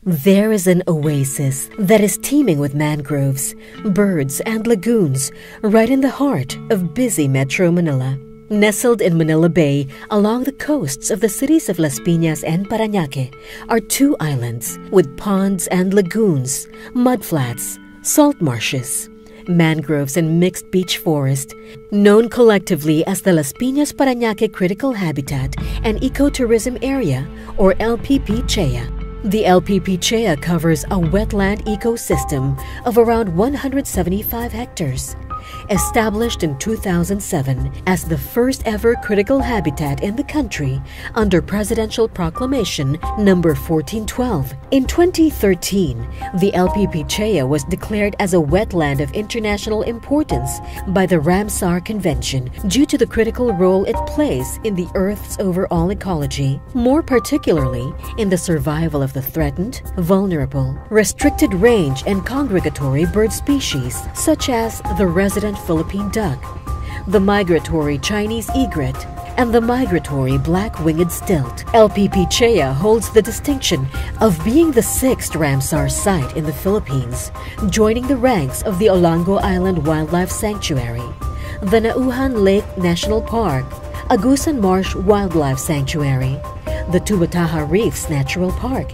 There is an oasis that is teeming with mangroves, birds, and lagoons right in the heart of busy Metro Manila. Nestled in Manila Bay along the coasts of the cities of Las Piñas and Parañaque are two islands with ponds and lagoons, mudflats, salt marshes, mangroves and mixed beach forest, known collectively as the Las Piñas-Parañaque Critical Habitat and Ecotourism Area, or LPPCHEA. The LPPCHEA covers a wetland ecosystem of around 175 hectares. Established in 2007 as the first ever critical habitat in the country under Presidential Proclamation number 1412. In 2013, the LPPCHEA was declared as a wetland of international importance by the Ramsar Convention due to the critical role it plays in the Earth's overall ecology, more particularly in the survival of the threatened, vulnerable, restricted range and congregatory bird species such as the resident Philippine duck, the migratory Chinese egret, and the migratory black-winged stilt. LPPCHEA holds the distinction of being the 6th Ramsar site in the Philippines, joining the ranks of the Olango Island Wildlife Sanctuary, the Nauhan Lake National Park, Agusan Marsh Wildlife Sanctuary, the Tubataha Reefs Natural Park,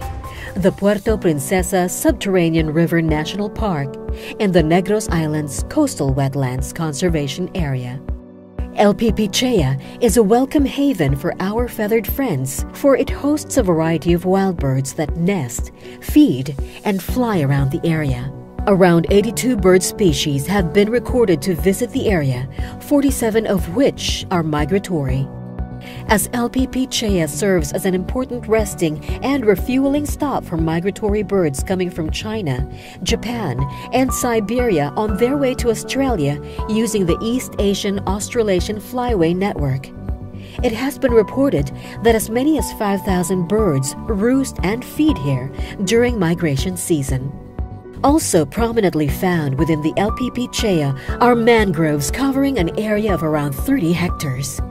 the Puerto Princesa Subterranean River National Park, and the Negros Islands Coastal Wetlands Conservation Area. LPPCHEA is a welcome haven for our feathered friends, for it hosts a variety of wild birds that nest, feed, and fly around the area. Around 82 bird species have been recorded to visit the area, 47 of which are migratory. As LPPCHEA serves as an important resting and refueling stop for migratory birds coming from China, Japan, and Siberia on their way to Australia using the East Asian Australasian Flyway Network. It has been reported that as many as 5,000 birds roost and feed here during migration season. Also prominently found within the LPPCHEA are mangroves covering an area of around 30 hectares.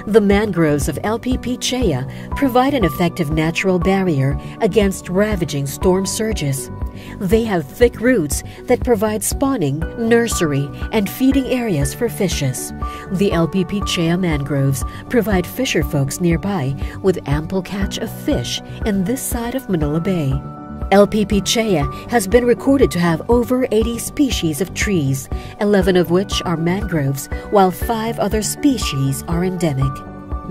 The mangroves of LPPCHEA provide an effective natural barrier against ravaging storm surges. They have thick roots that provide spawning, nursery, and feeding areas for fishes. The LPPCHEA mangroves provide fisher folks nearby with ample catch of fish in this side of Manila Bay. LPPCHEA has been recorded to have over 80 species of trees, 11 of which are mangroves, while 5 other species are endemic.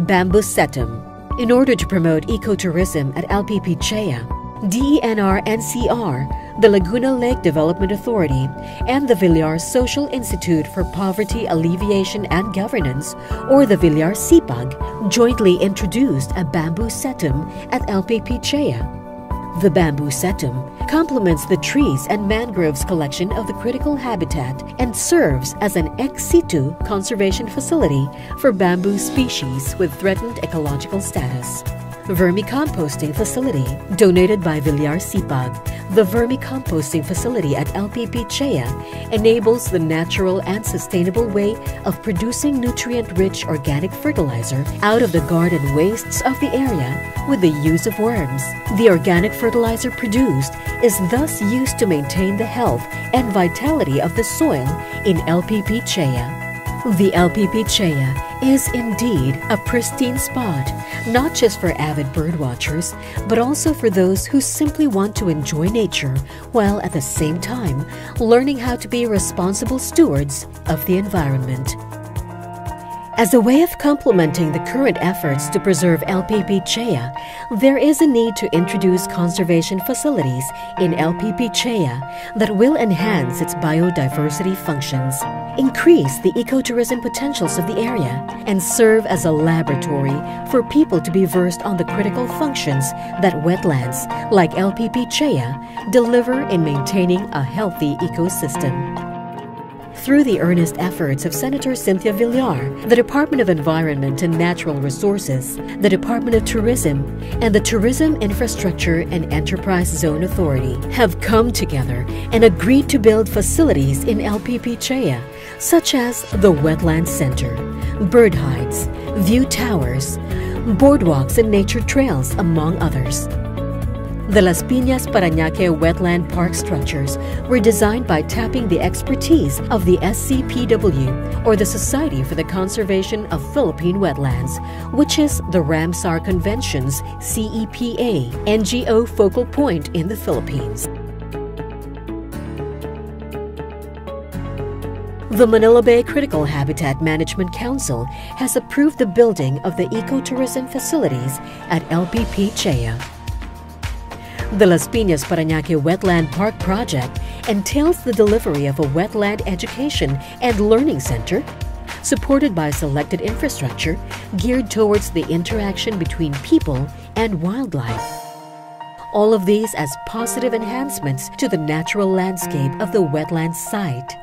Bamboo Setum. In order to promote ecotourism at LPPCHEA, DENR-NCR, the Laguna Lake Development Authority, and the Villar Social Institute for Poverty Alleviation and Governance, or the Villar SIPAG, jointly introduced a bamboo setum at LPPCHEA. The bamboo setum complements the trees and mangroves collection of the critical habitat and serves as an ex situ conservation facility for bamboo species with threatened ecological status. Vermicomposting facility donated by Villar SIPAG. The vermicomposting facility at LPPCHEA enables the natural and sustainable way of producing nutrient-rich organic fertilizer out of the garden wastes of the area with the use of worms. The organic fertilizer produced is thus used to maintain the health and vitality of the soil in LPPCHEA. The LPPCHEA is indeed a pristine spot, not just for avid birdwatchers, but also for those who simply want to enjoy nature while at the same time learning how to be responsible stewards of the environment. As a way of complementing the current efforts to preserve LPPCHEA, there is a need to introduce conservation facilities in LPPCHEA that will enhance its biodiversity functions, increase the ecotourism potentials of the area, and serve as a laboratory for people to be versed on the critical functions that wetlands, like LPPCHEA, deliver in maintaining a healthy ecosystem. Through the earnest efforts of Senator Cynthia Villar, the Department of Environment and Natural Resources, the Department of Tourism, and the Tourism Infrastructure and Enterprise Zone Authority have come together and agreed to build facilities in LPPCHEA, such as the Wetland Center, bird hides, view towers, boardwalks and nature trails, among others. The Las Piñas Parañaque wetland park structures were designed by tapping the expertise of the SCPW, or the Society for the Conservation of Philippine Wetlands, which is the Ramsar Convention's CEPA NGO focal point in the Philippines. The Manila Bay Critical Habitat Management Council has approved the building of the ecotourism facilities at LPPCHEA. The Las Piñas Parañaque Wetland Park project entails the delivery of a wetland education and learning center, supported by selected infrastructure geared towards the interaction between people and wildlife. All of these as positive enhancements to the natural landscape of the wetland site.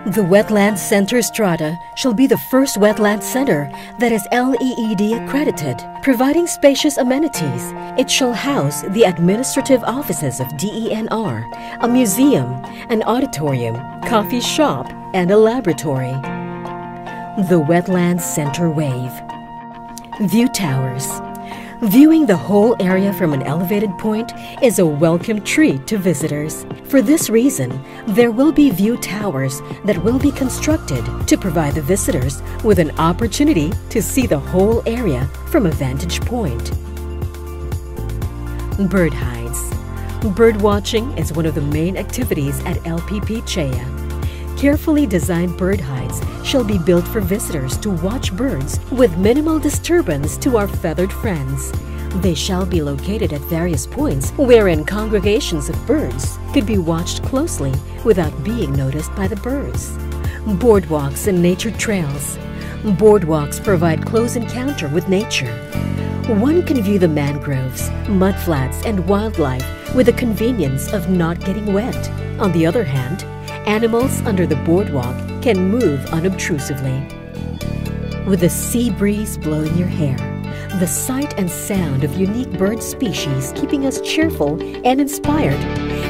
The Wetland Center Strata shall be the first wetland center that is LEED accredited, providing spacious amenities. It shall house the administrative offices of DENR, a museum, an auditorium, coffee shop, and a laboratory. The Wetland Center Wave. View towers. Viewing the whole area from an elevated point is a welcome treat to visitors. For this reason, there will be view towers that will be constructed to provide the visitors with an opportunity to see the whole area from a vantage point. Bird hides. Bird watching is one of the main activities at LPPCHEA. Carefully designed bird hides shall be built for visitors to watch birds with minimal disturbance to our feathered friends. They shall be located at various points wherein congregations of birds could be watched closely without being noticed by the birds. Boardwalks and nature trails. Boardwalks provide close encounter with nature. One can view the mangroves, mudflats, and wildlife with the convenience of not getting wet. On the other hand, animals under the boardwalk can move unobtrusively. With the sea breeze blowing your hair, the sight and sound of unique bird species keeping us cheerful and inspired,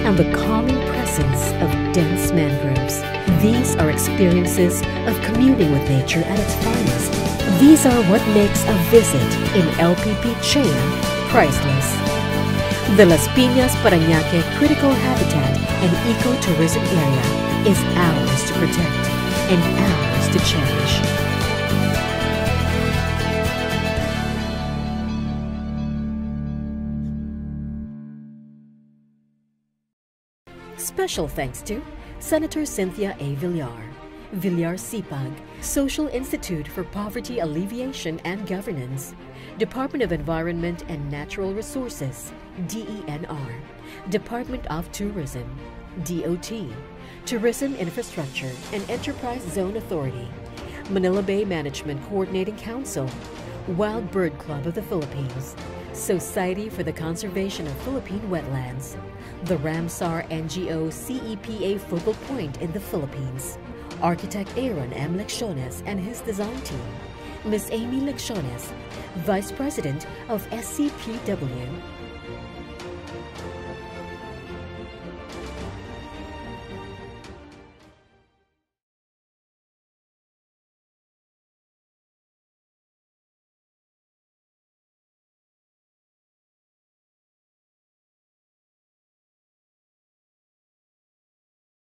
and the calming presence of dense mangroves. These are experiences of communing with nature at its finest. These are what makes a visit in LPPCHEA priceless. The Las Piñas Parañaque Critical Habitat and Ecotourism Area is ours to protect and ours to cherish. Special thanks to Senator Cynthia Villar, Villar SIPAG, Social Institute for Poverty Alleviation and Governance, Department of Environment and Natural Resources, DENR, Department of Tourism, DOT, Tourism Infrastructure and Enterprise Zone Authority, Manila Bay Management Coordinating Council, Wild Bird Club of the Philippines, Society for the Conservation of Philippine Wetlands, the Ramsar NGO CEPA focal point in the Philippines, Architect Aaron M. Lecciones and his design team, Ms. Amy Lecciones, Vice President of SCPW,